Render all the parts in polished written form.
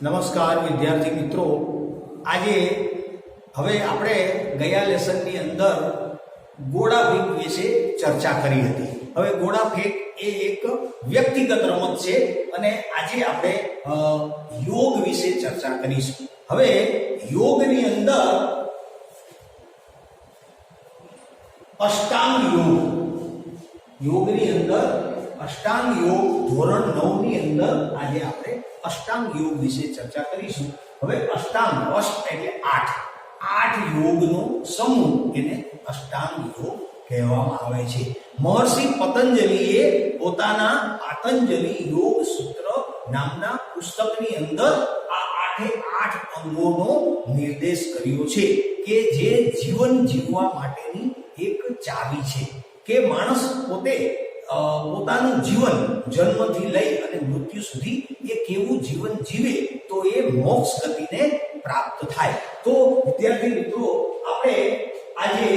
નમસ્કાર વિદ્યાર્થી મિત્રો, આજે હવે આપણે ગયા લેસનની અંદર ગોળા ફેંક વિશે ચર્ચા કરી હતી. હવે ગોળા ફેંક એ એક વ્યક્તિગત રમત છે અને આજે આપણે યોગ વિશે ચર્ચા કરીશું. હવે યોગની અંદર અષ્ટાંગ યોગ, યોગની અંદર અષ્ટાંગ યોગ ધોરણ 9 ની અંદર આજે આપણે અષ્ટાંગ યોગ વિશે ચર્ચા કરીશું. હવે અષ્ટાંગ, અષ્ટ એટલે 8 યોગનો સમૂહ એને અષ્ટાંગ યોગ કહેવામાં આવે છે. મહર્ષિ પતંજલિએ પોતાના પાતંજલિ યોગ સૂત્ર નામના પુસ્તકની અંદર આ 8 અંગોનો નિર્દેશ કર્યો છે કે જે જીવન જીવવા માટેની એક ચાવી છે કે માણસ પોતે પોતાનું જીવન જન્મથી લઈ અને મૃત્યુ સુધી એ કેવું જીવન જીવે તો એ મોક્ષ ગતિને પ્રાપ્ત થાય. તો વિદ્યાર્થી મિત્રો, આપણે આજે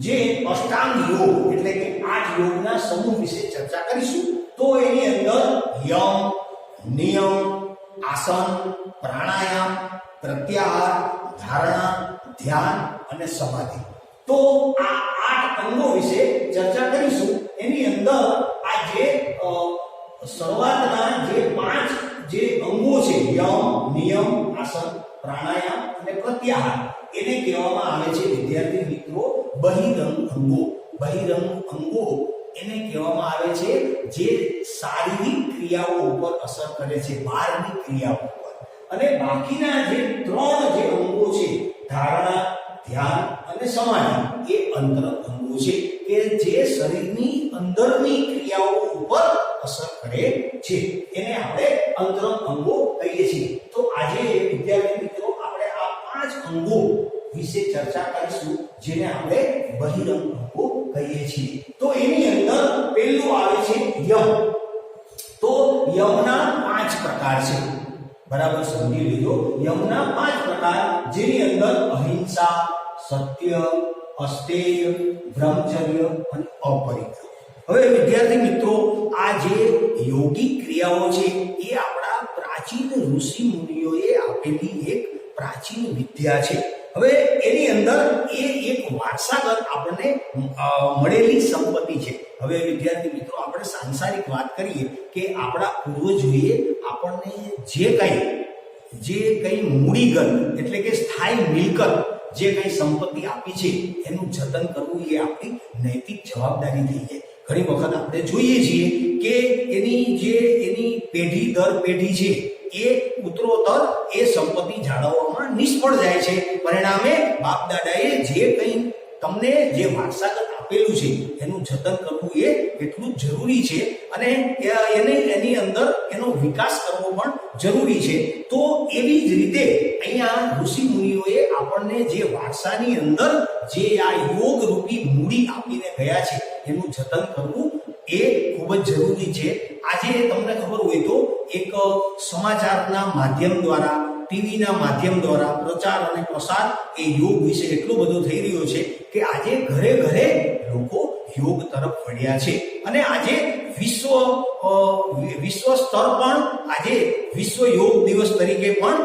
જે અષ્ટાંગ યોગ એટલે કે 8 યોગના સમૂહ વિશે ચર્ચા કરીશું. તો એની અંદર યમ, નિયમ, આસન, પ્રાણાયામ, પ્રત્યાહાર, ધારણા, ધ્યાન અને સમાધિ. તો આ 8 અંગો વિશે ચર્ચા કરીશું. એની અંદર આ જે શરૂઆતના જે 5 જે અંગો છે, યમ, નિયમ, આસન, પ્રાણાયામ અને પ્રત્યાહાર, એને કહેવામાં આવે છે વિદ્યાર્થી મિત્રો બહિરંગ અંગો. બહિરંગ અંગો એને કહેવામાં આવે છે જે શારીરિક ક્રિયાઓ ઉપર અસર કરે છે, બહારની ક્રિયાઓ ઉપર. અને બાકીના જે 3 જે અંગો છે, ધારણા, ધ્યાન અને સમાધિ, એ અંતર અંગો છે કે જે શરીરની અંદરની ક્રિયાઓ ઉપર અસર કરે છે. એને આપણે અંતર અંગો કહીએ છીએ. તો આજે વિદ્યાર્થી મિત્રો આપણે આ 5 અંગો વિશે ચર્ચા કરીશું જેને આપણે બહિરંગ અંગો કહીએ છીએ. તો એની અંદર પહેલું આવે છે યમ. તો યમના 5 પ્રકાર છે, બરાબર સમજી લીધો. યમના 5 પ્રકાર, જેની અંદર અહિંસા, સત્ય, અસ્તેય, બ્રહ્મચર્ય અને અપરિગ્રહ. હવે વિદ્યાર્થી મિત્રો, આ જે યોગિક ક્રિયાઓ છે એ આપણા પ્રાચીન ઋષિ મુનિઓએ આપેલી એક પ્રાચીન વિદ્યા છે. હવે એની અંદર એ એક વારસાગત આપણને મળેલી સંપત્તિ છે. હવે વિદ્યાર્થી મિત્રો, આપણે સાંસારિક વાત કરીએ કે આપણા પૂર્વજોએ આપણને જે કંઈ મૂડીગત એટલે કે સ્થાયી મિલકત, જે કંઈ સંપત્તિ આપી છે એનું જતન કરવું એ આપણી નૈતિક જવાબદારી થઈ જાય. ઘણી વખત આપણે જોઈએ છીએ કે એની પેઢી દર પેઢી છે એ ઉત્તરોત્તર એ સંપત્તિ જાળવવામાં નિષ્ફળ જાય છે. પરિણામે બાપ દાદાએ જે કંઈ તમને જે વારસાગત આપેલું છે એનું જતન કરવું એ એટલું જરૂરી છે અને એની અંદર એનો વિકાસ કરવો પણ જરૂરી છે. તો એવી જ રીતે અહીંયા ઋષિ મુનિઓએ આપણને જે વારસાની અંદર જે આ યોગ રૂપી મૂડી આપીને ગયા છે એનું જતન કરવું એ ખૂબ જ જરૂરી છે. આજે તમને ખબર હોય તો એક સમાચારના માધ્યમ દ્વારા, ટીવીના માધ્યમ દ્વારા પ્રચાર અને પ્રસાર એ યોગ વિશે એટલો બધો થઈ રહ્યો છે કે આજે ઘરે ઘરે લોકો યોગ તરફ વળ્યા છે. અને આજે વિશ્વ સ્તર પણ આજે વિશ્વ યોગ દિવસ તરીકે પણ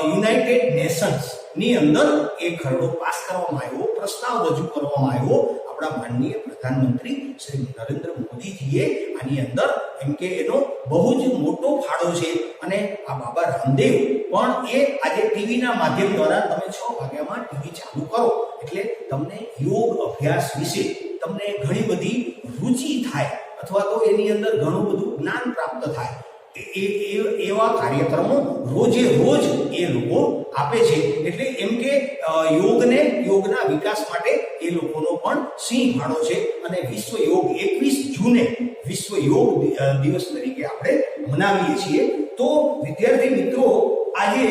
યુનાઇટેડ નેશન્સ ની અંદર એ ખરડો પાસ કરવામાં આવ્યો, પ્રસ્તાવ રજૂ કરવામાં આવ્યો. આપણા માનનીય પ્રધાનમંત્રી શ્રી નરેન્દ્ર મોદીજીએ આની અંદર એમ કે એનો બહુ જ મોટો ફાળો છે. અને આ બાબા રામદેવ પણ એ આજે ટીવીના માધ્યમ દ્વારા, તમે 6 વાગ્યામાં ટીવી ચાલુ કરો એટલે તમને યોગ અભ્યાસ વિશે તમને ઘણી બધી રુચિ થાય અથવા તો એની અંદર ઘણું બધું જ્ઞાન પ્રાપ્ત થાય. એવા કાર્યક્રમો રોજે રોજ એ લોકો આપે છે. એટલે એમ કે યોગના વિકાસ માટે એ લોકોનો પણ સિંહ ફાળો છે. અને વિશ્વ યોગ 21 જૂને વિશ્વ યોગ દિવસ તરીકે આપણે મનાવીએ છીએ. તો વિદ્યાર્થી મિત્રો, આજે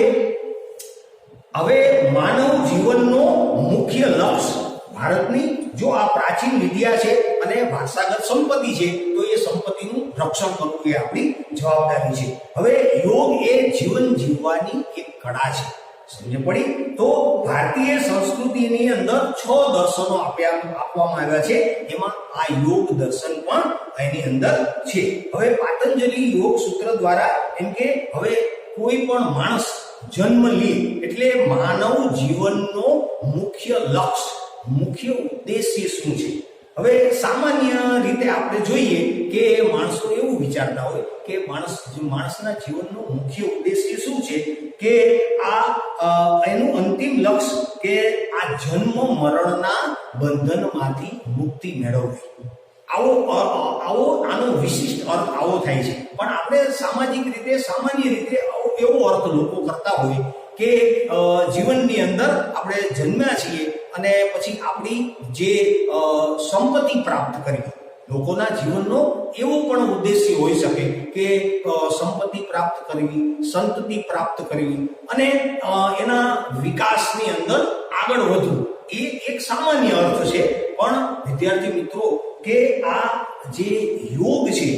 હવે માનવ જીવનનો મુખ્ય લક્ષ્ય, ભારતની જો આ પ્રાચીન વિદ્યા છે અને વારસાગત સંપત્તિ છે તો એ સંપત્તિનું રક્ષણ કરવું એ આપણી જવાબદારી છે. હવે યોગ એ જીવન જીવવાની એક કળા છે. સમજ પડી? તો ભારતીય સંસ્કૃતિની અંદર 6 દર્શનો આપવામાં આવ્યા છે. એમાં આ યોગ દર્શન પણ એની અંદર છે. હવે પાતંજલિ યોગ સૂત્ર દ્વારા એમ કે હવે કોઈ પણ માણસ જન્મ લે એટલે માનવ જીવનનો મુખ્ય લક્ષ્ય, મુખ્ય ઉદ્દેશ્ય શું છે? હવે સામાન્ય રીતે આપણે જોઈએ કે માણસો એવું વિચારતા હોય કે માણસના જીવનનો મુખ્ય ઉદ્દેશ્ય શું છે કે એનું અંતિમ લક્ષ્ય કે આ જન્મ મરણના બંધનમાંથી મુક્તિ મેળવવી. આનો વિશિષ્ટ અર્થ આવો થાય છે. પણ આપણે સામાન્ય રીતે એવો અર્થ લોકો કરતા હોય કે જીવનની અંદર આપણે જન્મ્યા છીએ અને પછી આપણી જે સંપત્તિ પ્રાપ્ત કરવી. લોકોના જીવનનો એવો પણ ઉદ્દેશ્ય હોઈ શકે કે સંપત્તિ પ્રાપ્ત કરવી, સંતતિ પ્રાપ્ત કરવી અને એના વિકાસની અંદર આગળ વધવું. એ એક સામાન્ય અર્થ છે. પણ વિદ્યાર્થી મિત્રો કે આ જે યોગ છે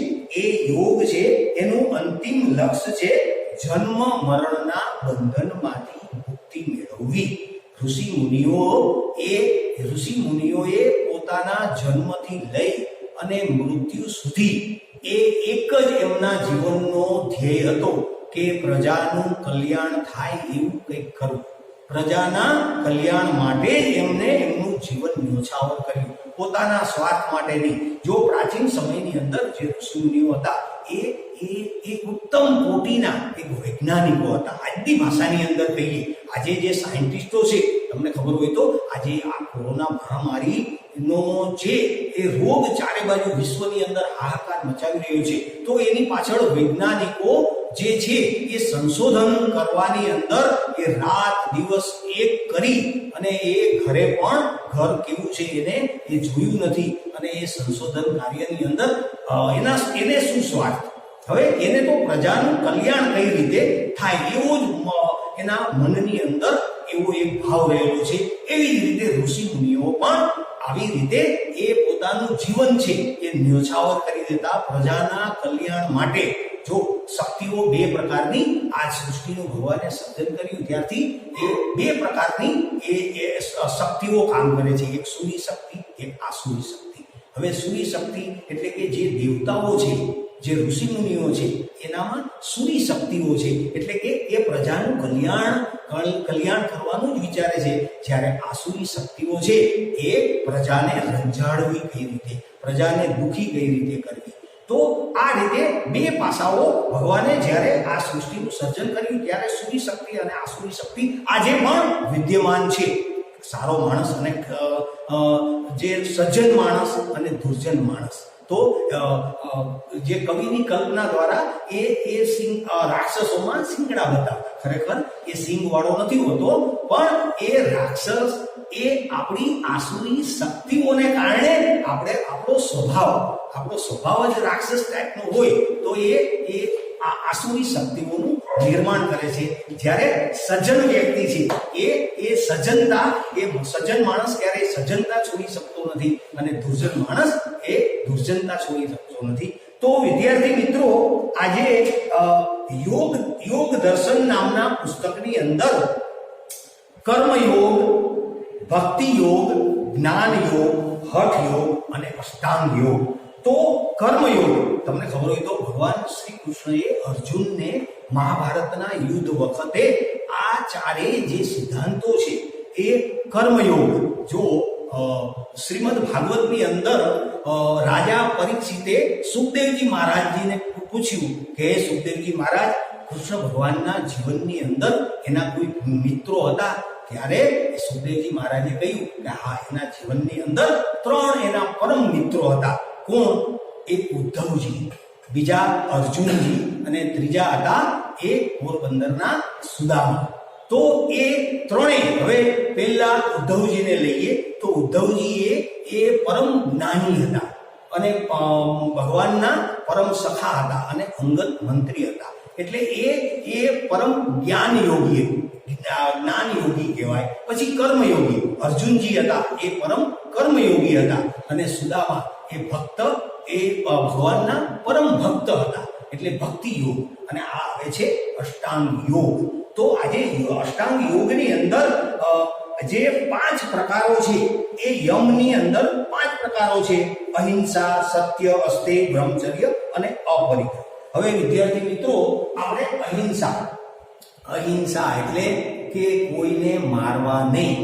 એ યોગ છે એનું અંતિમ લક્ષ્ય છે જન્મ મરણના બંધનમાંથી મુક્તિ મેળવવી. ઋષિ મુનિઓએ પોતાના જન્મથી લઈ અને મૃત્યુ સુધી એ એક જ એમના જીવનનો ધ્યેય હતો કે પ્રજાનું કલ્યાણ થાય એવું કંઈક કરવું. પ્રજાના કલ્યાણ માટે જ એમને એમનું જીવન ન્યોછાવર કર્યું, પોતાના સ્વાર્થ માટે નહીં. જો પ્રાચીન સમયની અંદર જે ઋષિમુનિઓ હતા એ ઉત્તમ કોટીના એક વૈજ્ઞાનિકો હતા. આજની ભાષાની અંદર કહીએ, આજે જે સાયન્ટિસ્ટો છે, તમને ખબર હોય તો આજે આ કોરોના મહામારીનો જે એ રોગ ચારે બાજુ વિશ્વની અંદર હાહાકાર મચાવી રહ્યો છે, તો એની પાછળ વૈજ્ઞાનિકો જે છે એ સંશોધન કરવાની અંદર એ રાત દિવસ એક કરી અને એ ઘરે પણ ઘર કેવું છે એને એ જોયું નથી અને એ સંશોધન કાર્યની અંદર એને શું સ્વાર્થ? હવે એને તો પ્રજાનું કલ્યાણ કઈ રીતે થાય એવો જ એના મનની અંદર એવો એક ભાવ રહેલો છે. એવી જ રીતે ઋષિ મુનિઓ પણ આવી રીતે એ પોતાનું જીવન છે એ ન્યોછાવર કરી દેતા પ્રજાના કલ્યાણ માટે. જો શક્તિઓ બે પ્રકારની આ સૃષ્ટિનું ભગવાને સર્જન કર્યું ત્યારથી એ બે પ્રકારની એ શક્તિઓ કામ કરે છે. એક સૂર્ય શક્તિ, એક આસુરી શક્તિ. હવે સૂર્ય શક્તિ એટલે કે જે દેવતાઓ છે, જે ઋષિ મુનિઓ છે, એનામાં સૂર્ય શક્તિઓ છે એટલે કે એ પ્રજાનું કલ્યાણ કરવાનું જ વિચારે છે. જ્યારે આસુરી શક્તિઓ છે એ પ્રજાને રંજાડવી કઈ રીતે, પ્રજાને દુઃખી કઈ રીતે કરવી. તો આ રીતે બે પાસાઓ ભગવાને જ્યારે આ સૃષ્ટિનું સર્જન કર્યું ત્યારે સૂર્ય શક્તિ અને આસુરી શક્તિ આજે પણ વિદ્યમાન છે. સારો માણસ અને જે સજ્જન માણસ અને દુર્જન માણસ. તો જે કવિની કલ્પના દ્વારા એ રાક્ષસોમાં સિંગડા બતાવતા. ખરેખર એ સિંગ વાળો નથી હોતો, પણ એ રાક્ષસ એ આપણી આસુરી શક્તિઓને કારણે આપણો સ્વભાવ જ રાક્ષસ ટાઈપનો હોય તો એ આસુરી શક્તિઓનું નિર્માણ કરે છે. જ્યારે સજ્જન વ્યક્તિ છે એ સજ્જન માણસ ક્યારેય સજ્જનતા છોડી શકતો નથી અને દુર્જન માણસ એ દુર્જનતા છોડી શકતો નથી. તો વિદ્યાર્થી મિત્રો, આજે યોગ દર્શન નામના પુસ્તકની અંદર કર્મયોગ, ભક્તિ યોગ, જ્ઞાન યોગ, હઠ યોગ અને અષ્ટાંગ યોગ. તો કર્મયોગ તમને ખબર હોય તો ભગવાન શ્રી કૃષ્ણએ અર્જુનને મહાભારતના યુદ્ધ વખતે આ ચારેય જે સિદ્ધાંતો છે એ કર્મયોગ. જો શ્રીમદ ભાગવતની અંદર રાજા પરીક્ષિતે સુખદેવજી મહારાજજીને પૂછ્યું કે સુખદેવજી મહારાજ, કૃષ્ણ ભગવાનના જીવનની અંદર એના કોઈ મિત્રો હતા? ત્યારે સુખદેવજી મહારાજે કહ્યું કે હા, એના જીવનની અંદર 3 એના પરમ મિત્રો હતા. કોણ? એક ઉદ્ધવજી, બીજા અર્જુનજી અને ત્રીજા હતા એ પોરબંદરના સુદામા. તો એ ત્રણેય, હવે પહેલા ઉદ્ધવજીને લઈએ તો ઉદ્ધવજી એ પરમ જ્ઞાની હતા અને ભગવાનના પરમ સખા હતા અને અંગત મંત્રી હતા. એટલે એ પરમ જ્ઞાન યોગી કહેવાય. પછી કર્મયોગી અર્જુનજી હતા, એ પરમ કર્મયોગી હતા અને સુદામા એ ભક્ત, એ ભગવાનના પરમ ભક્ત હતા, એટલે ભક્તિ યોગ. અને આ આવે છે અષ્ટાંગ યોગ. તો આજે અષ્ટાંગ યોગની અંદર જે 5 પ્રકારો છે એ યમની અંદર 5 પ્રકારો છે: અહિંસા, સત્ય, અસ્તેય, બ્રહ્મચર્ય અને અપરિગ્રહ. હવે વિદ્યાર્થી મિત્રો, આપણે અહિંસા એટલે કે કોઈને મારવા નહીં,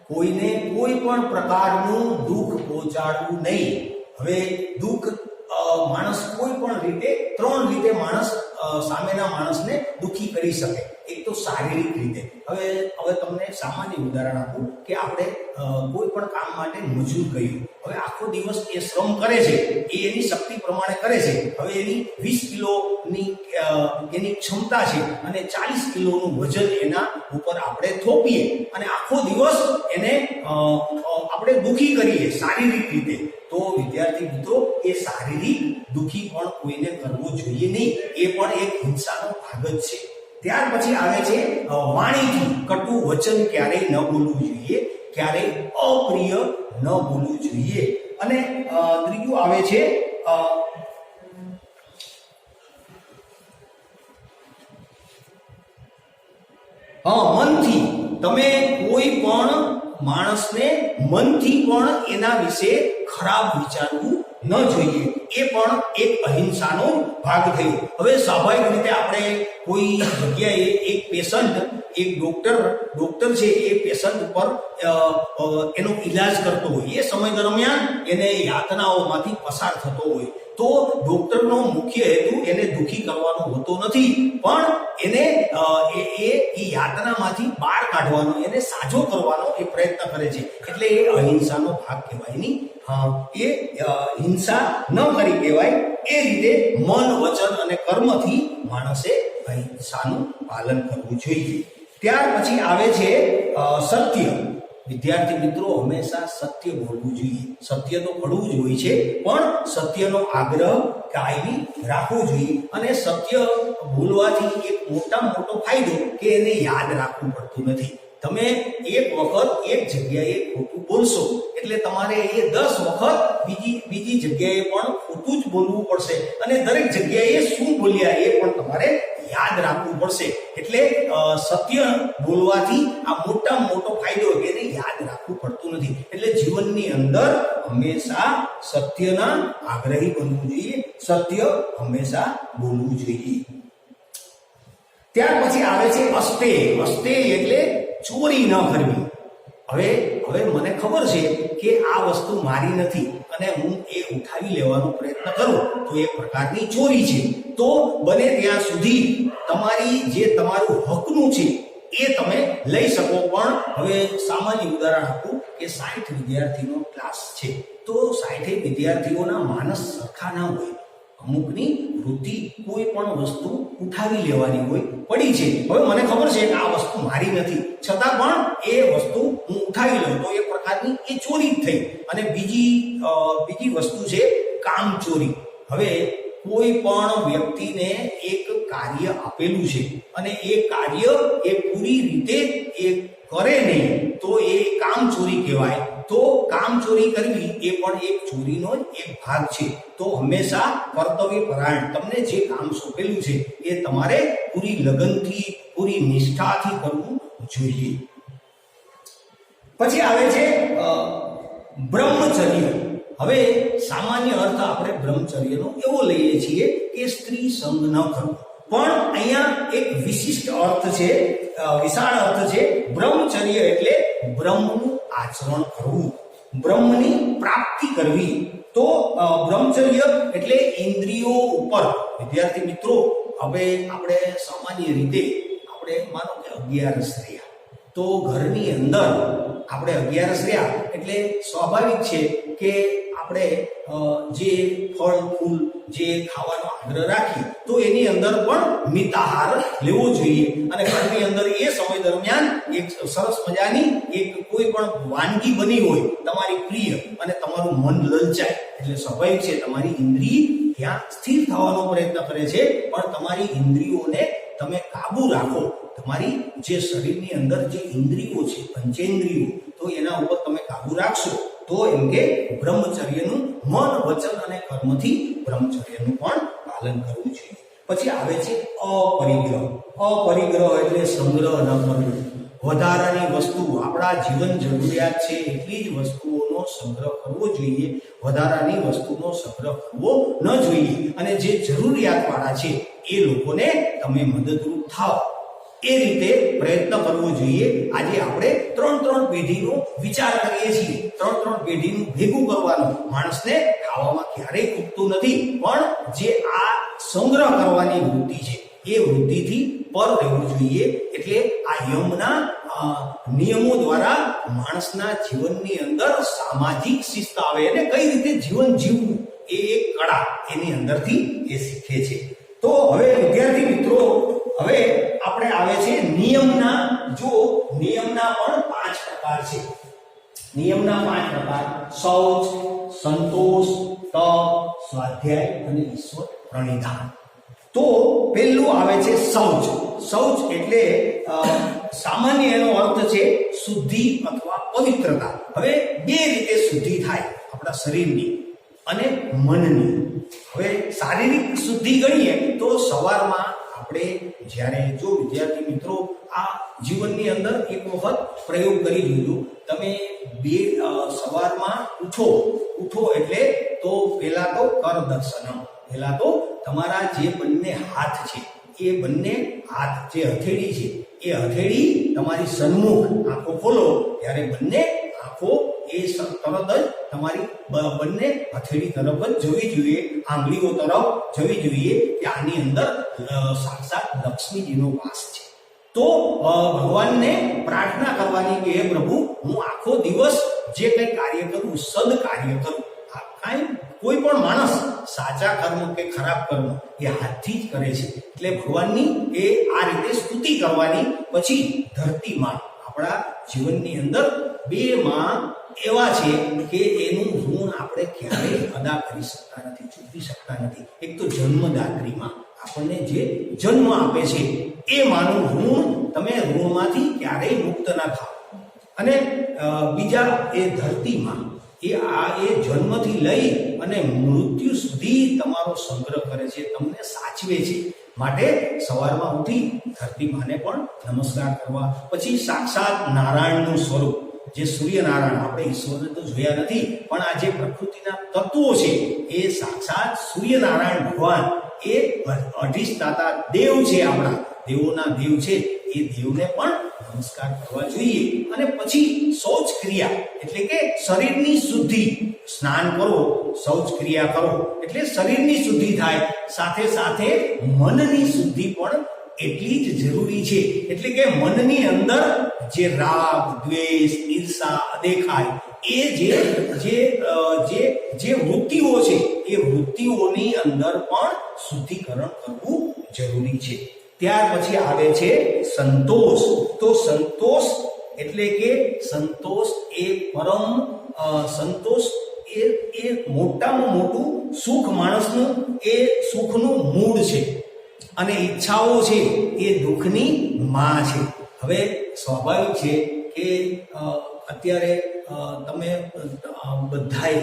કોઈને કોઈ પણ પ્રકારનું દુઃખ પહોંચાડવું નહીં. હવે દુઃખ માણસ કોઈ પણ રીતે, ત્રણ રીતે માણસ સામેના માણસને દુઃખી કરી શકે. એક તો શારીરિક રીતે. હવે તમને સામાન્ય ઉદાહરણ આપું કે આપણે કોઈ પણ કામ માટે મજૂર કર્યું. હવે આખો દિવસ એ શ્રમ કરે છે, એ એની શક્તિ પ્રમાણે કરે છે. હવે એની 20 કિલોની એની ક્ષમતા છે અને 40 કિલોનું વજન એના ઉપર આપણે થોપીએ અને આખો દિવસ એને આપણે દુઃખી કરીએ શારીરિક રીતે, તો વિદ્યાર્થી મિત્રો એ શારીરિક દુઃખી પણ કોઈને કરવો જોઈએ નહીં. એ પણ એક હિંસાનો ભાગ જ છે. ત્યાર પછી આવે છે વાણીથી કટુ વચન ક્યારેય ન બોલવું જોઈએ, ક્યારેય અપ્રિય ન બોલવું જોઈએ. અને ત્રીજું આવે છે મનથી. તમે કોઈ પણ માણસને મનથી પણ એના વિશે ખરાબ વિચારવું ન જોઈએ. એ પણ એક અહિંસાનો ભાગ થયો. હવે સ્વાભાવિક રીતે આપણે કોઈ જગ્યાએ એક પેશન્ટ, એક ડોક્ટર છે, એ પેશન્ટ ઉપર એનો ઈલાજ કરતો હોય, એ સમય દરમિયાન એને યાતનાઓમાંથી પસાર થતો હોય, તો ડોક્ટરનો મુખ્ય હેતુ એને દુઃખી કરવાનો હોતો નથી, પણ એને એ યાતનામાંથી બહાર કાઢવાનો, એને સાજો કરવાનો એ પ્રયત્ન કરે છે. એટલે એ અહિંસાનો ભાગ કહેવાય નહીં. એ હિંસા ન કરી કહેવાય. એ રીતે મન, વચન અને કર્મથી માણસે અહિંસાનું પાલન કરવું જોઈએ. ત્યાર પછી આવે છે સત્ય. વિદ્યાર્થી મિત્રો હંમેશા સત્ય બોલવું જોઈએ. સત્ય તો પડવું જ હોય છે, પણ સત્યનો આગ્રહ કાયમી રાખવો જોઈએ. અને સત્ય બોલવાથી એક મોટામાં મોટો ફાયદો કે એને યાદ રાખવું પડતું નથી. તમે એક વખત એક જગ્યાએ ખોટું બોલશો એટલે તમારે એ 10 વખત બીજી જગ્યાએ પણ ખોટું જ બોલવું પડશે, અને દરેક જગ્યાએ શું બોલ્યા એ પણ તમારે યાદ રાખવું પડશે. એટલે સત્ય બોલવાથી આ મોટામાં મોટો ફાયદો એને યાદ રાખવું પડતું નથી. એટલે જીવનની અંદર હંમેશા સત્યના આગ્રહી બનવું જોઈએ, સત્ય હંમેશા બોલવું જોઈએ. ત્યાર પછી આવે છે અસ્તેય. અસ્તેય એટલે ચોરી ન કરવી. હવે મને ખબર છે કે આ વસ્તુ મારી નથી અને હું એ ઉઠાવી લેવાનો પ્રયત્ન કરું તો એ પ્રકારની ચોરી છે. તો બને ત્યાં સુધી તમારું હકનું છે એ તમે લઈ શકો. પણ હવે સામાન્ય ઉદાહરણ આપું કે 60 વિદ્યાર્થીનો ક્લાસ છે, તો 60 વિદ્યાર્થીઓના માનસ સરખા ના હોય. અમુકની વૃત્તિ કોઈ પણ વસ્તુ ઉઠાવી લેવાની હોય, પડી છે. હવે મને ખબર છે કે આ વસ્તુ મારી નથી, છતાં પણ એ વસ્તુ હું ઉઠાવી લઉં તો એ પ્રકારની એ ચોરી થઈ. અને બીજી વસ્તુ છે કામ ચોરી. હવે કોઈ પણ વ્યક્તિને એક કાર્ય આપેલું છે અને એ કાર્ય એ પૂરી રીતે એ કરે નહીં તો એ કામ ચોરી કહેવાય. તો કામ ચોરી કરવી એ પણ એક ચોરીનો એક ભાગ છે. તો હંમેશા કર્તવ્ય પરાયણ, તમને જે કામ સોંપેલું છે એ તમારે પૂરી લગનથી, પૂરી નિષ્ઠાથી કરવું જોઈએ. પછી આવે છે બ્રહ્મચર્ય. હવે સામાન્ય અર્થ આપણે બ્રહ્મચર્યનો એવો લઈએ છીએ કે સ્ત્રી સંગ ન કરવો, પણ અહીંયા એક વિશિષ્ટ અર્થ છે, વિશાળ અર્થ છે. બ્રહ્મચર્ય એટલે બ્રહ્મનું આચરણ કરવું, બ્રહ્મની પ્રાપ્તિ કરવી. તો બ્રહ્મચર્ય એટલે ઇન્દ્રિયો ઉપર. વિદ્યાર્થી મિત્રો, હવે આપણે સામાન્ય રીતે આપણે માનો કે 11 રહ્યા, તો ઘરની અંદર આપણે 11 રહ્યા એટલે સ્વાભાવિક છે કે આપણે જે ફળ ફૂલ જે ખાવાનો આગ્રહ રાખીએ તો એની અંદર પણ મિતાહાર લેવો જોઈએ. અને ઘરની અંદર એ સમય દરમિયાન એક સરસ મજાની એક કોઈ પણ વાનગી બની હોય તમારી પ્રિય અને તમારું મન લલચાય એટલે સ્વાભાવિક છે તમારી ઇન્દ્રિય ત્યાં સ્થિર થવાનો પ્રયત્ન કરે છે. પણ તમારી ઇન્દ્રિયોને તમે કાબુ રાખો. તમારી જે શરીરની અંદર જે ઇન્દ્રિયો છે, પંચેન્દ્રિયો, તો એના ઉપર તમે કાબુ રાખશો તો એમ કે બ્રહ્મચર્યનું મન, વચન અને કર્મથી બ્રહ્મચર્યનું પણ પાલન કરવું જોઈએ. પછી આવે છે અપરિગ્રહ. અપરિગ્રહ એટલે સંગ્રહ ન કરવો. વધારાની વસ્તુ, આપણા જીવન જરૂરિયાત છે એટલી જ વસ્તુઓનો સંગ્રહ કરવો જોઈએ, વધારાની વસ્તુનો સંગ્રહ કરવો ન જોઈએ. અને જે જરૂરિયાતવાળા છે એ લોકોને તમે મદદરૂપ થાઓ. એ રીતે પ્રયત્ન કરવો જોઈએ. આજે આપણે 3 પેઢીનો વિચાર કરીએ છીએ, 3 પેઢીનું ભેગું કરવાનું. માણસને ખાવામાં ક્યારેય ખૂટતું નથી, પણ જે આ સંગ્રહ કરવાની વૃત્તિ છે એ વૃત્તિથી પર રહેવું જોઈએ. એટલે આ યમના નિયમો દ્વારા માણસના જીવનની અંદર સામાજિક શિસ્ત આવે અને કઈ રીતે જીવન જીવવું એ એક કળા એની અંદરથી એ શીખે છે. તો હવે વિદ્યાર્થી મિત્રો, હવે આપણે આવે છે નિયમના. જો નિયમના પણ 5 પ્રકાર છે. નિયમના 5 પ્રકાર: શૌચ, સંતોષ, તપ, સ્વાધ્યાય અને ઈશ્વર પ્રણિધાન. તો પહેલું આવે છે શૌચ. શૌચ એટલે સામાન્ય એનો અર્થ છે શુદ્ધિ અથવા પવિત્રતા. હવે 2 રીતે શુદ્ધિ થાય આપણા શરીરની અને મનની. હવે શારીરિક શુદ્ધિ ગણીએ તો સવારમાં આપણે જ્યારે, જો વિદ્યાર્થી મિત્રો આ જીવનની અંદર એક વખત પ્રયોગ કરી જોજો. તમે સવારમાં ઉઠો એટલે તો પહેલા તો કર દર્શનમ, પહેલા તો તમારા જે બંને હાથ છે એ બંને હાથ, જે હથેળી છે એ હથેળી તમારી સન્મુખ આંખો ખોલો ત્યારે બંને આંખો એ તરત જ તમારી બંને હથેળી તરફ જ જવી જોઈએ, આંગળીઓ તરફ જવી જોઈએ કે આની અંદર સાક્ષાત લક્ષ્મીજીનો વાસ છે. તો ભગવાનને પ્રાર્થના કરવાની કે હે પ્રભુ, હું આખો દિવસ જે કંઈ કાર્ય કરું, સદ કાર્ય કરું. કોઈ પણ માણસ સાચા કર્મ કે ખરાબ કર્મ એ હાથથી જ કરે છે. એટલે ભગવાનની એ આ રીતે સ્તુતિ કરવાની. પછી ધરતીમાં આપણા જીવનની અંદર 2 માં એવા છે કે એનું ઋણ આપણે ક્યારેય અદા કરી શકતા નથી, ચૂકવી શકતા નથી. એક તો જન્મદાત્રીમાં, આપણને જે જન્મ આપે છે એ માનું ઋણ, તમે ઋણમાંથી ક્યારેય મુક્ત ના થાવ. અને બીજા એ ધરતીમાં, એ જન્મથી લઈ અને મૃત્યુ સુધી તમારો સંગ્રહ કરે છે, તમને સાચવે છે. માટે સવારમાં ઉઠી ધરતી માને પણ નમસ્કાર કરવા. પછી સાક્ષાત નારાયણનું સ્વરૂપ, જે સૂર્યનારાયણ, આપણે ઈશ્વરને તો જોયા નથી, પણ આ જે પ્રકૃતિના તત્વો છે એ સાક્ષાત સૂર્યનારાયણ ભગવાન, એ અધિષ્ઠાતા દેવ છે, આપણા દેવોના દેવ છે. એ દેવને પણ નમસ્કાર કરવા જોઈએ. અને પછી શૌચ ક્રિયા એટલે કે શરીરની શુદ્ધિ. સ્નાન કરો, શૌચ ક્રિયા કરો એટલે શરીરની શુદ્ધિ થાય. સાથે સાથે મનની શુદ્ધિ પણ એટલી જ જરૂરી છે. એટલે કે મનની અંદર જે રાગ, દ્વેષ, ઈર્ષા, અદેખાય, એ જે વૃત્તિઓ છે એ વૃત્તિઓની અંદર પણ શુદ્ધિકરણ કરવું જરૂરી છે. ત્યાર પછી આવે છે સંતોષ. તો સંતોષ એટલે કે સંતોષ એ પરમ, સંતોષ એ મોટામાં મોટું સુખ, માણસનું એ સુખનું મૂળ છે. અને ઈચ્છાઓ છે એ દુઃખની માં છે. હવે સ્વાભાવિક છે કે અત્યારે તમે બધાએ,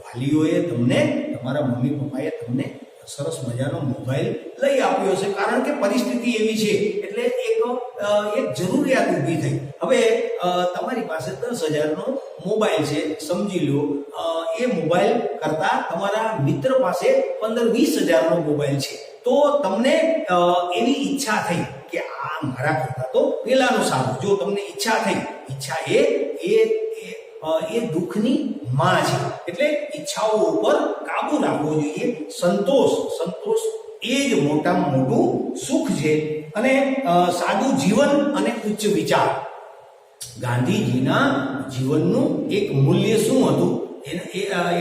વાલીઓએ તમને, તમારા મમ્મી પપ્પાએ તમને સરસ મજાનો મોબાઈલ લઈ આપ્યો છે, કારણ કે પરિસ્થિતિ એવી છે. એટલે એક જરૂરિયાત ઊભી થઈ. હવે તમારી પાસે 10,000નો મોબાઈલ છે, સમજી લો. એ મોબાઈલ કરતા તમારા મિત્ર પાસે 15-20,000નો મોબાઈલ છે. તો તમને એવી ઈચ્છા થઈ કે આ મારા કરતા તો પેલાનું સારું. જો તમને ઈચ્છા થઈ, ઈચ્છા એ દુઃખની માં છે. એટલે ઈચ્છાઓ ઉપર કાબુ રાખવો જોઈએ. સંતોષ એ જ મોટામાં મોટું સુખ છે. અને સાદું જીવન અને ઉચ્ચ વિચાર. ગાંધીજીના જીવનનું એક મૂલ્ય શું હતું?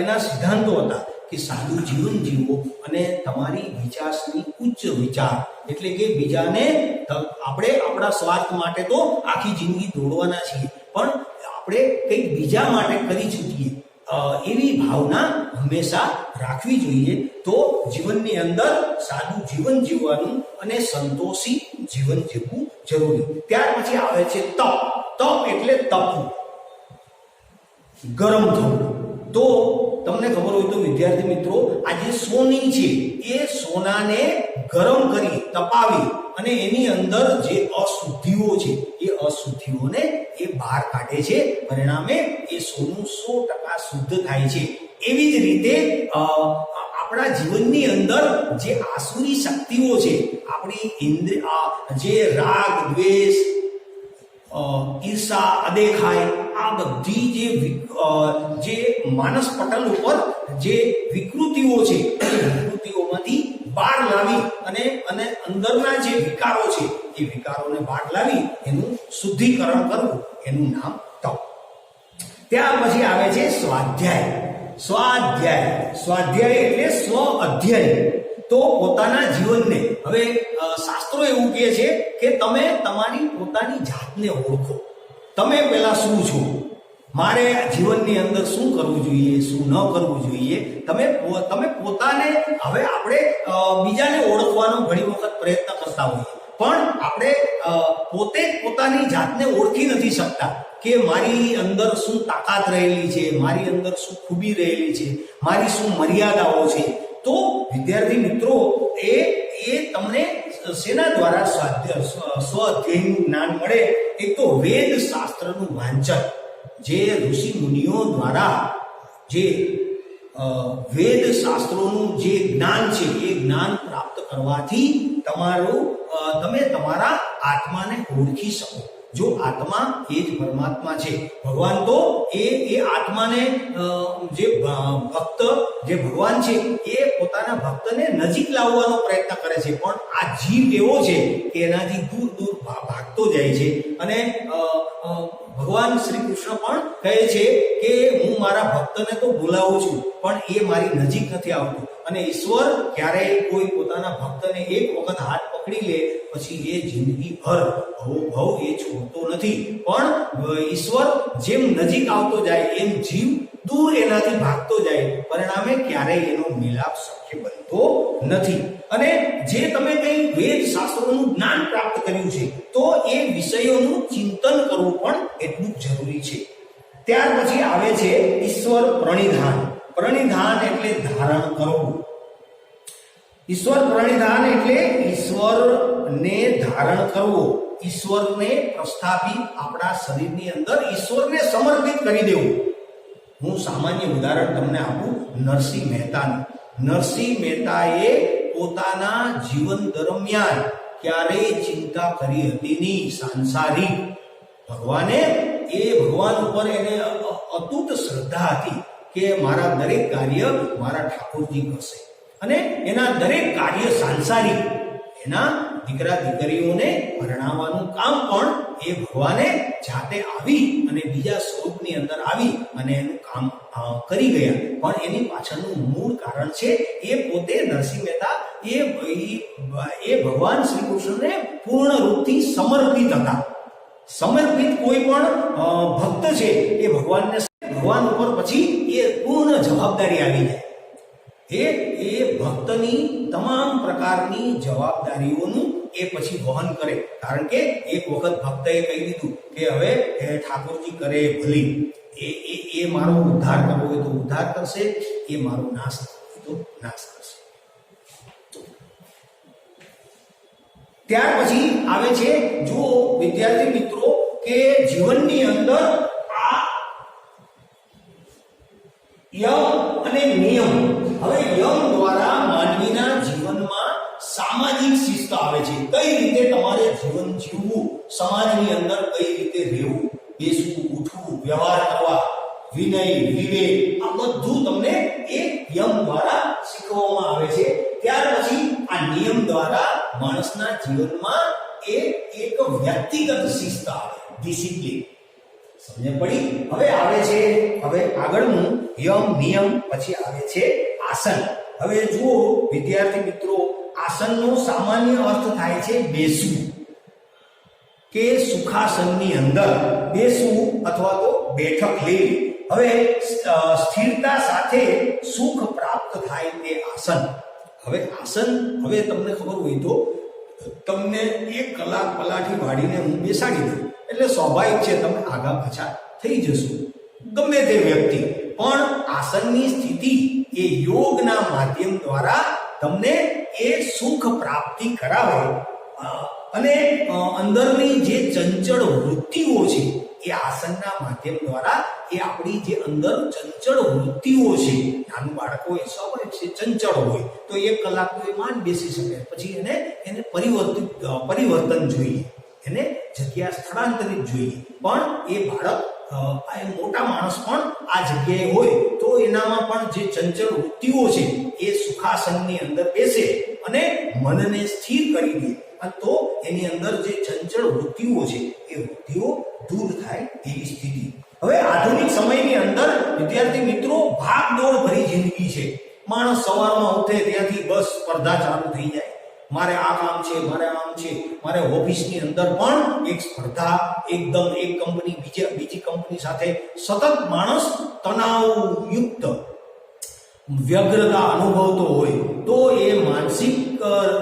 એના સિદ્ધાંતો હતા કે સાદું જીવન જીવો અને તમારી વિચારની ઉચ્ચ વિચાર. એટલે કે બીજાને, આપણે આપણા સ્વાર્થ માટે તો આખી જિંદગી દોડવાના છીએ, પણ આપણે કંઈક બીજા માટે કરી છૂટીએ એવી ભાવના હંમેશા રાખવી જોઈએ. તો જીવનની અંદર સાદું જીવન જીવવાનું અને સંતોષી જીવન જીવવું જરૂરી. ત્યાર પછી આવે છે તપ. તપ એટલે તપવું, ગરમ થવું. તો તમને ખબર હોય તો વિદ્યાર્થી મિત્રો, આ જે સોની છે એ સોનાને ગરમ કરી, તપાવી અને એની અંદર જે અશુદ્ધિઓ છે એ અશુદ્ધિઓને એ બહાર કાઢે છે. પરિણામે એ સોનું 100% શુદ્ધ થાય છે. એવી જ રીતે આપણા જીવનની અંદર જે આસુરી શક્તિઓ છે, આપણી જે રાગ, દ્વેષ, ઈર્ષા, અદેખાઈ, આ બધી જે માનસ પટલ ઉપર જે વિકૃતિઓ છે, એ વિકૃતિઓમાંથી બહાર લાવી અને અંદરના જે વિકારો છે, એ વિકારોને બહાર લાવી એનું શુદ્ધિકરણ કરવું, એનું નામ તપ. ત્યાર પછી આવે છે સ્વાધ્યાય. સ્વાધ્યાય એટલે સ્વ અધ્યયન. તો પોતાના જીવનને, હવે શાસ્ત્રો એવું કહે છે કે તમે તમારી પોતાની જાતને ઓળખો. તમે પેલા શું છો, મારે જીવનની અંદર શું કરવું જોઈએ, શું ન કરવું જોઈએ, તમે પોતાને. હવે આપણે બીજાને ઓળખવાનો ઘણી વખત પ્રયત્ન કરતા હોઈએ, પણ આપણે પોતે પોતાની જાતને ઓળખી નથી શકતા કે મારી અંદર શું તાકાત રહેલી છે, મારી અંદર શું ખૂબી રહેલી છે, મારી શું મર્યાદાઓ છે. તો વિદ્યાર્થી મિત્રો, એ તમને શેના દ્વારા સ્વ અધ્યયનનું જ્ઞાન મળે? એક તો વેદ શાસ્ત્રનું વાંચન, જે ઋષિ મુનિઓ દ્વારા જે વેદ શાસ્ત્રોનું જે જ્ઞાન છે, એ જ્ઞાન પ્રાપ્ત કરવાથી તમે તમારા આત્માને ઓળખી શકો. જો આત્મા એ જ પરમાત્મા છે, ભગવાન તો એ આત્માને, જે ભક્ત, જે ભગવાન છે, એ પોતાના ભક્તને નજીક લાવવાનો પ્રયત્ન કરે છે, પણ આ જીવ એવો છે કે એનાથી દૂર દૂર ભાગતો જાય છે. અને ભગવાન શ્રી કૃષ્ણ પણ કહે છે કે હું મારા ભક્તને તો બોલાવું છું, પણ એ મારી નજીક નથી આવતું. અને ઈશ્વર ક્યારેય કોઈ પોતાના ભક્તને એક વખત હાથ પકડી લે પછી એ જિંદગી ભર ભવ એ છોડતો નથી. પણ ઈશ્વર જેમ નજીક આવતો જાય એમ જીવ દૂર એનાથી ભાગતો જાય, પરિણામે ક્યારેય એનો મિલાપ શક્ય બનતો નથી. અને જે તમે કંઈ વેદ શાસ્ત્રોનું જ્ઞાન પ્રાપ્ત કર્યું છે, તો એ વિષયોનું ચિંતન કરવું પણ એટલું જરૂરી છે. ત્યાર પછી આવે છે ઈશ્વર પ્રણિધાન. પ્રણિધાન એટલે ધારણ કરવું. ઈશ્વર પ્રણિધાન એટલે ઈશ્વરને ધારણ કરવો, ઈશ્વરને પ્રસ્થાપિત આપણા શરીરની અંદર ઈશ્વરને સમર્પિત કરી દેવું. હું સામાન્ય ઉદાહરણ તમને આપું નરસિંહ મહેતાનું. નરસિંહ મહેતાએ પોતાના જીવન દરમિયાન ક્યારેય ચિંતા કરી હતી નહીં સાંસારિક. ભગવાન ઉપર એને અતૂટ શ્રદ્ધા હતી કે મારા દરેક કાર્ય મારા ઠાકોરજી કરશે, અને એના દરેક કાર્ય સાંસારિક, એના દીકરા દીકરીઓને પરણાવવાનું કામ પણ એ ભગવાને જાતે આવી અને બીજા સ્વરૂપની અંદર આવી અને એનું કામ કરી ગયા. પણ એની પાછળનું મૂળ કારણ છે એ પોતે નરસિંહ મહેતા એ ભગવાન શ્રી કૃષ્ણને પૂર્ણ રૂપથી સમર્પિત હતા. સમર્પિત કોઈ પણ ભક્ત છે એ ભગવાન ઉપર પછી એ પૂર્ણ જવાબદારી આવી જાય. એ ભક્તની તમામ પ્રકારની જવાબદારીઓનું એ પછી વહન કરે. કારણ કે એક વખત ભક્તએ કહી દીધું કે હવે ઠાકોરજી કરે ભલી, એ મારો ઉદ્ધાર કરવો હોય તો ઉદ્ધાર કરશે, એ મારો નાશ કરવો હોય તો નાશ કરશે. ત્યાર પછી આવે છે, જો વિદ્યાર્થી મિત્રો, કે જીવનની અંદર આ યમ અને નિયમ. હવે યમ દ્વારા માનવીના જીવનમાં સામાજિક શિસ્ત આવે છે. કઈ રીતે તમારે જીવન જીવવું, સમાજની અંદર કઈ રીતે રહેવું, બેસવું, ઉઠવું, વ્યવહાર કરવા, વિનય, વિવેક, આ બધું તમને એ યમ દ્વારા શીખવવામાં આવે છે. ત્યાર પછી આ નિયમ દ્વારા માણસના જીવનમાં એક વ્યક્તિગત શિસ્ત આવે, ડિસિપ્લિન. સમજ પડી? હવે આગળનું યમ, નિયમ, પછી આવે છે આસન. હવે જુઓ વિદ્યાર્થી મિત્રો, આસનનો સામાન્ય અર્થ થાય છે બેસવું, કે સુખાસનની અંદર બેસવું અથવા તો બેઠક લેવી. હવે સ્થિરતા સાથે સુખ પ્રાપ્ત થાય તે આસન. હવે તમને ખબર હોય તો તમને 1 કલાક પલાઠી વાળીને હું બેસાડી દઉં એટલે સ્વાભાવિક છે તમે આગા પાછા થઈ જશો, ગમે તે વ્યક્તિ. પણ આસનની સ્થિતિ એ યોગના માધ્યમ દ્વારા તમને એ સુખ પ્રાપ્તિ કરાવે અને અંદરની જે ચંચળ વૃત્તિઓ છે એ આસનના માધ્યમ દ્વારા એ આપણી જે અંદર ચંચળ વૃત્તિઓ છે, નાનું બાળક હોય સ્વાભાવિક છે ચંચળ હોય તો 1 કલાક તો એ માંડ બેસી શકે, પછી એને પરિવર્તન જોઈએ, એને જગ્યા સ્થળાંતરિત જોઈએ. પણ એ બાળક આ મોટા માણસ પણ આ જગ્યાએ હોય તો એનામાં પણ જે ચંચળ વૃત્તિઓ છે એ સુખાસનની અંદર બેસે અને મનને સ્થિર કરી દે, અને તો એની અંદર જે ચંચળ વૃત્તિઓ છે એ વૃત્તિઓ દૂર થાય એવી સ્થિતિ. હવે આધુનિક સમયની અંદર વિદ્યાર્થી મિત્રો ભાગદોડ ભરી જિંદગી છે. માણસ સવારમાં ઉઠે ત્યાંથી બસ સ્પર્ધા ચાલુ થઈ જાય, મારે આ કામ છે, મારે આમ છે, મારે ઓફિસની અંદર પણ એક સ્પર્ધા, એકદમ એક કંપની બીજી કંપની સાથે સતત માણસ તણાવયુક્ત વ્યગ્રતા અનુભવતો હોય તો એ માનસિક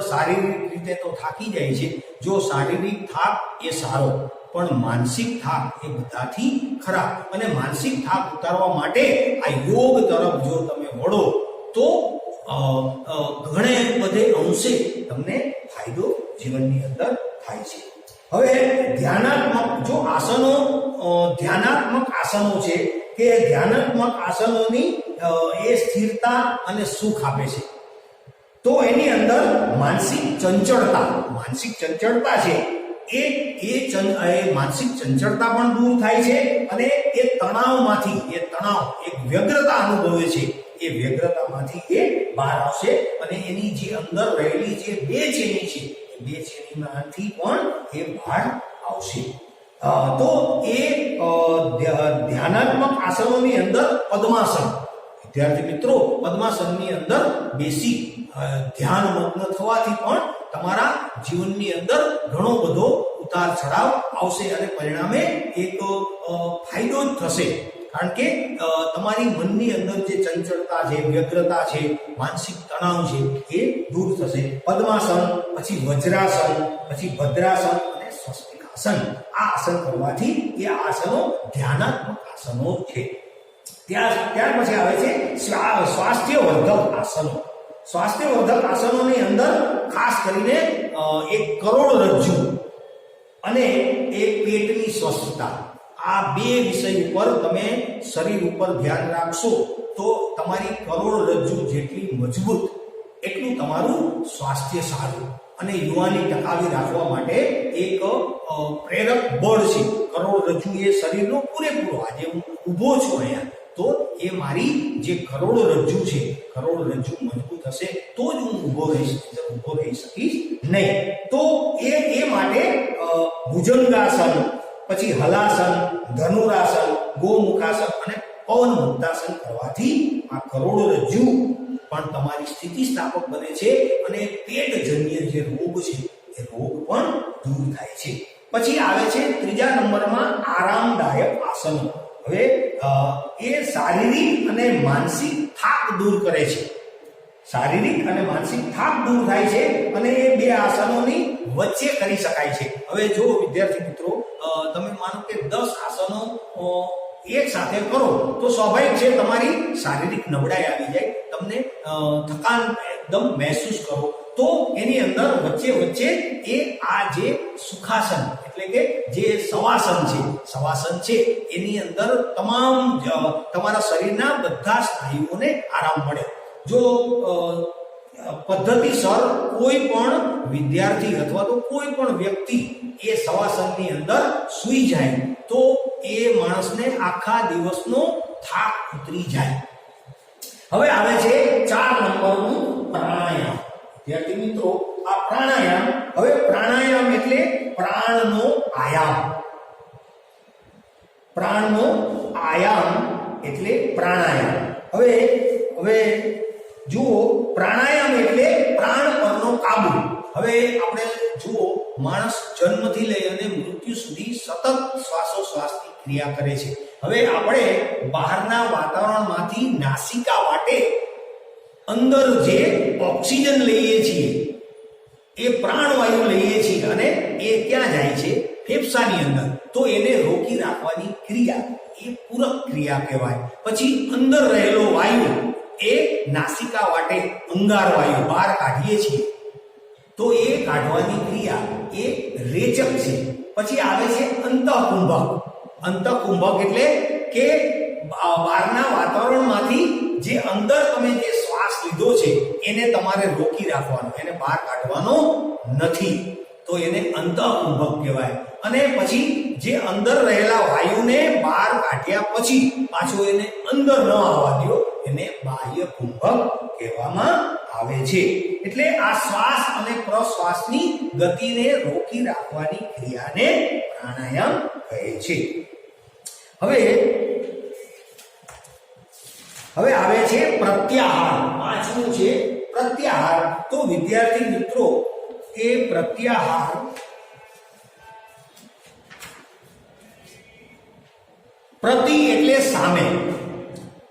શારીરિક રીતે તો થાકી જાય છે. જો શારીરિક થાક એ સારો, પણ માનસિક થાક એ બધાથી ખરાબ. અને માનસિક થાક ઉતારવા માટે આ યોગ તરફ જો તમે વળો તો ઘણે બધે અંશે તમને ફાયદો જીવનની અંદર થાય છે. હવે ધ્યાનાત્મક આસનો છે કે ધ્યાનાત્મક આસનોની એ સ્થિરતા અને સુખ આપે છે. તો એની અંદર માનસિક ચંચળતા છે એ માનસિક ચંચળતા પણ દૂર થાય છે, અને એ તણાવમાંથી એક વ્યગ્રતા અનુભવે છે, એ વ્યગ્રતામાંથી એ બહાર આવશે અને એની જે અંદર રહેલી જે બેચેની છે એ બેચેનીમાંથી પણ એ બહાર આવશે. તો એ ધ્યાનાત્મક આસનોની અંદર પદ્માસન, વિદ્યાર્થી મિત્રો પદ્માસનની અંદર બેસી ધ્યાનમગ્ન થવાથી પણ તમારા જીવનની અંદર ઘણો બધો ઉતાર ચઢાવ આવશે અને પરિણામે એક ફાયદો જ થશે. કારણ કે તમારી મનની અંદર જે ચંચળતા છે, વ્યગ્રતા છે, માનસિક તણાવ છે એ દૂર થશે. પદ્માસન, પછી વજ્રાસન, પછી ભદ્રાસન અને સ્વસ્તિકાસન, આ આસન કરવાથી એ આસનો ધ્યાનાત્મક આસનો છે. ત્યાર પછી આવે છે સ્વાસ્થ્યવર્ધક આસનો. સ્વાસ્થ્યવર્ધક આસનોની અંદર ખાસ કરીને એક કરોડરજ્જુ અને એક પેટની સ્વસ્થતા, આ બે વિષય ઉપર તમે શરીર ઉપર ધ્યાન રાખશો તો તમારી કરોડરજ્જુ જેટલી મજબૂત એટલું તમારું સ્વાસ્થ્ય સારું, અને યુવાની ટકાવી રાખવા માટે એક પ્રેરક બળ છે. કરોડરજ્જુ એ શરીરનો પૂરેપૂરો, આજે હું ઊભો છું અહીંયા તો એ મારી જે કરોડરજ્જુ છે, કરોડરજ્જુ મજબૂત હશે તો જ હું ઊભો રહી શકીશ નહીં. તો એ માટે ભુજંગાસન, પછી હલાસન, ધનુરાસન, ગોમુખાસન અને પવન મુક્તાસન કરવાથી આ કરોડરજ્જુ પણ તમારી સ્થિતિસ્થાપક બને છે અને પેટજન્ય જે રોગ છે એ રોગ પણ દૂર થાય છે. પછી આવે છે ત્રીજા નંબરમાં આરામદાયક આસનો. હવે એ શારીરિક અને માનસિક થાક દૂર કરે છે. શારીરિક અને માનસિક થાક દૂર થાય છે અને એ બે આસનોની વચ્ચે કરી શકાય છે. હવે જો વિદ્યાર્થી મિત્રો તમે માનો કે 10 આસનો એક સાથે કરો તો સ્વાભાવિક છે તમારી શારીરિક નબળાઈ આવી જાય, તમને થકાન એકદમ મહેસૂસ કરો. તો એની અંદર વચ્ચે એ આ જે સુખાસન એટલે કે જે શવાસન છે એની અંદર તમારા શરીરના બધા સ્નાયુઓને આરામ મળે. જો પદ્ધતિસર કોઈ પણ વિદ્યાર્થી અથવા તો કોઈ પણ વ્યક્તિ એ શવાસનની અંદર સૂઈ જાય તો એ માણસને આખા દિવસનો થાક ઉતરી જાય. હવે આવે છે 4 નંબરનું પ્રાણાયામ. વિદ્યાર્થી મિત્રો આ પ્રાણાયામ, હવે પ્રાણાયામ એટલે પ્રાણનો આયામ એટલે પ્રાણાયામ. હવે જુઓ, પ્રાણાયામ એટલે પ્રાણ પરનો કાબુ. હવે આપણે જુઓ, માણસ જન્મથી લઈ અને મૃત્યુ સુધી સતત શ્વાસોશ્વાસની ક્રિયા કરે છે. હવે આપણે બહારના વાતાવરણમાંથી નાસિકા વાટે અંદર જે ઓક્સિજન લઈએ છીએ એ પ્રાણવાયુ લઈએ છીએ અને એ ક્યાં જાય છે? ફેફસાની અંદર. તો એને રોકી રાખવાની ક્રિયા એ પૂરક ક્રિયા કહેવાય. પછી અંદર રહેલો વાયુ એ નાસિકા વાટે અંગાર વાયુ બહાર કાઢીએ છીએ તો એ કાઢવાની ક્રિયા એ રેચક છે. પછી આવે છે અંતઃકુંભક. અંતઃકુંભક એટલે કે બહારના વાતાવરણમાંથી જે અંદર તમે જે શ્વાસ લીધો છે એને તમારે રોકી રાખવાનો, એને બહાર કાઢવાનો નથી, તો એને અંતઃકુંભક કહેવાય. અને પછી જે અંદર રહેલા વાયુને બહાર કાઢ્યા પછી પાછો એને અંદર ન આવવા દો, એને બાહ્ય કુંભક કહેવામાં આવે છે. એટલે આ શ્વાસ અને પ્રશ્વાસની ગતિને રોકી રાખવાની ક્રિયાને પ્રાણાયામ કહે છે. હવે આવે છે પ્રત્યાહાર. પાંચમું છે પ્રત્યાહાર. તો વિદ્યાર્થી મિત્રો, એ પ્રત્યાહાર પ્રતિ એટલે સામે.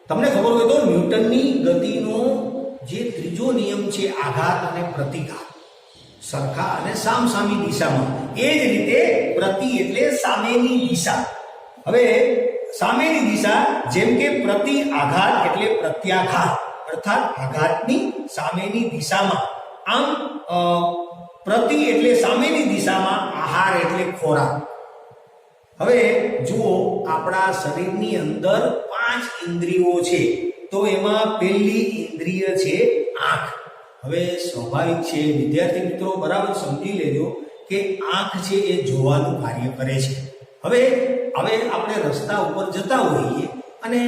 તમને ખબર હોય તો ન્યૂટનની ગતિનો જે ત્રીજો નિયમ છે આઘાત અને પ્રતિઘાત, સરખા અને સામસામી દિશામાં, એ જ રીતે પ્રતિ એટલે સામેની દિશા. હવે સામેની દિશા, જેમ કે પ્રતિ આઘાત એટલે પ્રત્યાઘાત, અર્થાત આઘાતની સામેની દિશામાં. આમ પ્રતિ એટલે સામેની દિશામાં, આહાર એટલે ખોરાક. હવે જુઓ, આપણા શરીરની અંદર 5 ઇન્દ્રિયો છે, તો એમાં પહેલી ઇન્દ્રિય છે આંખ. હવે સ્વાભાવિક છે વિદ્યાર્થી મિત્રો, બરાબર સમજી લેજો કે આંખ છે એ જોવાનું કાર્ય કરે છે. હવે આપણે રસ્તા ઉપર જતા હોઈએ અને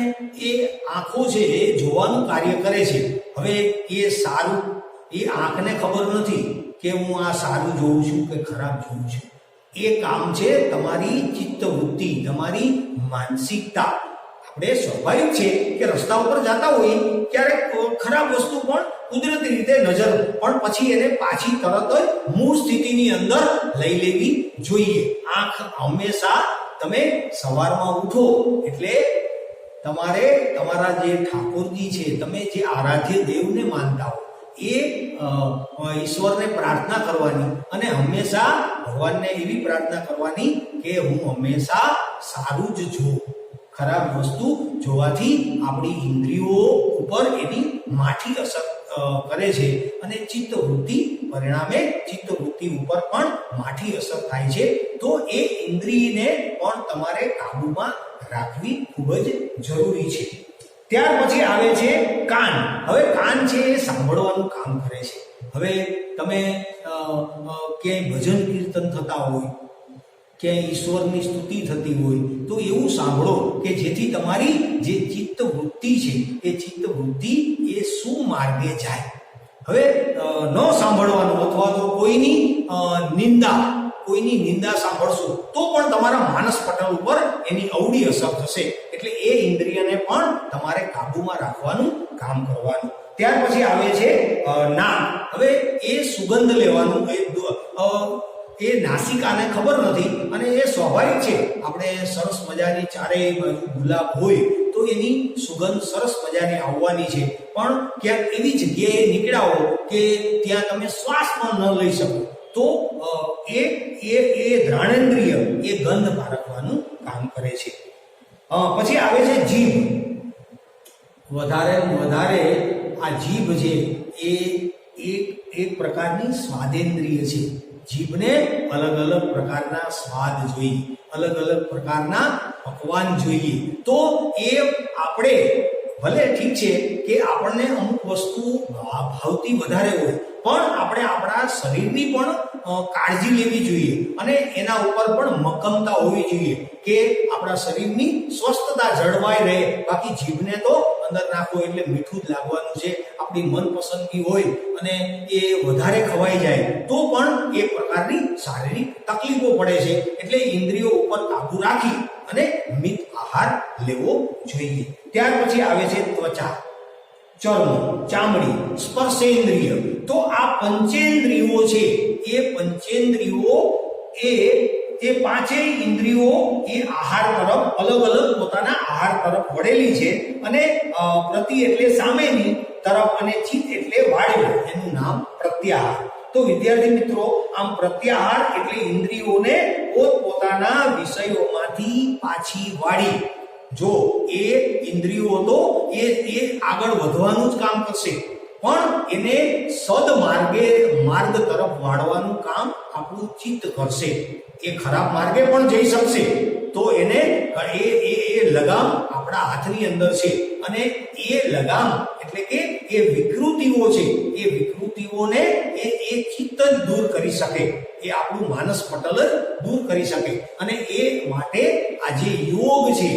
એ આંખો છે એ જોવાનું કાર્ય કરે છે. હવે એ સારું, એ આંખને ખબર નથી કે હું આ સારું જોઉં છું કે ખરાબ જોઉં છું. એ કામ છે તમારી ચિત્તવૃત્તિ, તમારી માનસિકતા. આપણે સ્વાભાવિક છે કે રસ્તા ઉપર જતા હોઈએ ક્યારેક ખરાબ વસ્તુ પણ કુદરતી રીતે નજર, પણ પછી એને પાછી તરત જ મૂળ સ્થિતિની અંદર લઈ લેવી જોઈએ. આંખ હંમેશા, તમે સવારમાં ઉઠો એટલે તમારે તમારા જે ઠાકોરજી છે, તમે જે આરાધ્ય દેવને માનતા હો, એ ઈશ્વરને પ્રાર્થના કરવાની અને હંમેશા ભગવાનને એવી પ્રાર્થના કરવાની કે હું હંમેશા સારું જ જોઉં. ખરાબ વસ્તુ જોવાથી આપણી ઇન્દ્રિયો ઉપર એની માઠી અસર કરે છે અને ચિત્તવૃત્તિ, પરિણામે ચિત્તવૃત્તિ ઉપર પણ માઠી અસર થાય છે. તો એ ઇન્દ્રિયને પણ તમારે કાબૂમાં રાખવી ખૂબ જ જરૂરી છે. ત્યાર પછી આવે છે કાન. હવે કાન છે એ સાંભળવાનું કામ કરે છે. હવે તમે ક્યાંય ભજન કીર્તન થતા હોય, ક્યાંય ઈશ્વરની સ્તુતિ થતી હોય, તો એવું સાંભળો કે જેથી તમારી જે ચિત્તવૃત્તિ છે એ ચિત્તવૃત્તિ એ સુમાર્ગે જાય. હવે ન સાંભળવાનું અથવા તો કોઈની નિંદા સાંભળશો તો પણ તમારા માનસ પટલ ઉપર એની અવળી અસર થશે. એટલે એ ઇન્દ્રિયને પણ તમારે કાબૂમાં રાખવાનું કામ કરવાનું. ત્યાર પછી આવે છે નાક. હવે એ સુગંધ લેવાનું, એ નાસિકાને ખબર નથી અને એ સ્વાભાવિક છે. આપણે સરસ મજાની ચારેય બાજુ ગુલાબ હોય તો એની સુગંધ સરસ મજાની આવવાની છે, પણ ક્યાંક એવી જગ્યાએ નીકળાવો કે ત્યાં તમે શ્વાસ પણ ન લઈ શકો, તો એ ઘ્રાણેન્દ્રિય એ ગંધ પારખવાનું કામ કરે છે. પછી આવે છે જીભ. વધારે આ જીભ છે એ એક પ્રકારની સ્વાદેન્દ્રિય છે. જીભને અલગ અલગ પ્રકારના સ્વાદ જોઈએ, અલગ અલગ પ્રકારના પકવાન જોઈએ. તો એ આપણે ભલે ઠીક છે કે આપણને અમુક વસ્તુ ભાવતી વધારે હોય, પણ આપણે આપણા શરીરની પણ કાળજી લેવી જોઈએ અને એના ઉપર પણ મક્કમતા હોવી જોઈએ કે આપણા શરીરની સ્વસ્થતા જળવાઈ રહે. બાકી જીભને તો અંદર નાખો એટલે મીઠું જ લાગવાનું છે. આપણી મનપસંદગી હોય અને એ વધારે ખવાઈ જાય તો પણ એક પ્રકારની શારીરિક તકલીફો પડે છે. એટલે ઇન્દ્રિયો ઉપર કાબુ રાખી અને મિત આહાર લેવો જોઈએ. ત્યાર પછી આવે છે ત્વચા, ચર્મ, ચામડી, સ્પર્શેન્દ્રિય. તો આ પંચેન્દ્રિયો છે, એ પંચેન્દ્રિયો એ પાંચેય ઇન્દ્રિયો એ આહાર તરફ અલગ અલગ પોતાના આહાર તરફ વળેલી છે. અને પ્રતિ એટલે સામેની તરફ અને ચિત્ત એટલે વાળેલું, એનું નામ પ્રત્યાહાર. તો વિદ્યાર્થી મિત્રો, આમ પ્રત્યાહાર એટલે ઇન્દ્રિયોને પોતાના વિષયોમાંથી પાછી વાળી. જો એ ઇન્દ્રિયો તો એ આગળ વધવાનું જ કામ કરશે, પણ એને માર્ગ તરફ વાળવાનું કામ આપણું ચિત્ત કરશે. એ ખરાબ માર્ગે પણ જઈ શકશે, તો એને એ લગામ આપણા હાથની અંદર છે અને એ લગામ એટલે કે એ વિકૃતિઓ છે, એ વિકૃતિઓને એ ચિત્ત જ દૂર કરી શકે, એ આપણું માનસ પટલ જ દૂર કરી શકે. અને એ માટે આ જે યોગ છે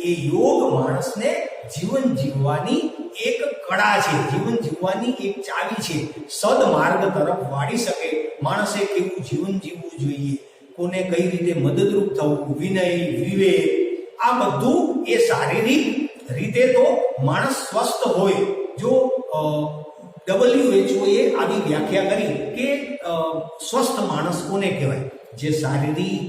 એ યોગ માણસને જીવન જીવવાની એક કળા છે, જીવન જીવવાની એક ચાવી છે. સદમાર્ગ તરફ વાળી શકે. માણસે કેવું જીવન જીવવું જોઈએ, કોને કઈ રીતે મદદરૂપ થવું, વિનય, વિવેક, આ બધું એ શારીરિક રીતે તો માણસ સ્વસ્થ હોય. જો WHO એ આવી વ્યાખ્યા કરી કે સ્વસ્થ માણસ કોને કહેવાય? જે શારીરિક,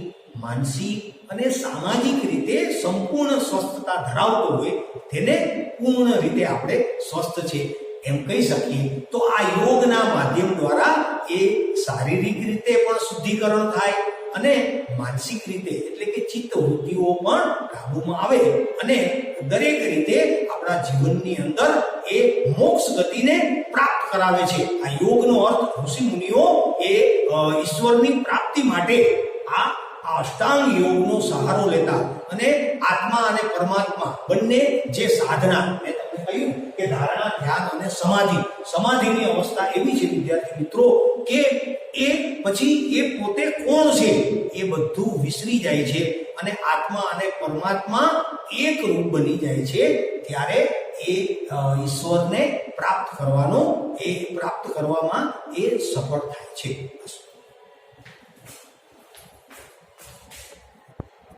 માનસિક અને સામાજિક રીતે સંપૂર્ણ સ્વસ્થતા ધરાવતો હોય તેને પૂર્ણ રીતે આપણે સ્વસ્થ છે એમ કહી શકીએ. તો આ યોગના માધ્યમ દ્વારા એ શારીરિક રીતે પણ શુદ્ધિકરણ થાય અને માનસિક રીતે એટલે કે ચિત્ત વૃત્તિઓ પણ કાબૂમાં આવે અને દરેક રીતે આપણા જીવનની અંદર એ મોક્ષ ગતિને પ્રાપ્ત કરાવે છે. આ યોગનો અર્થ ઋષિ મુનિઓ એ ઈશ્વરની પ્રાપ્તિ માટે આ અષ્ટાંગ યોગનો સહારો લેતા અને આત્મા અને પરમાત્મા બંને જે સાધના મેં તમને કહ્યું કે ધારણા, ધ્યાન અને સમાધિની અવસ્થા એવી છે વિદ્યાર્થી મિત્રો કે એ પછી એ પોતે કોણ છે એ બધું વિસરી જાય છે અને આત્મા અને પરમાત્મા એક રૂપ બની જાય છે. ત્યારે એ ઈશ્વરને પ્રાપ્ત કરવામાં એ સફળ થાય છે.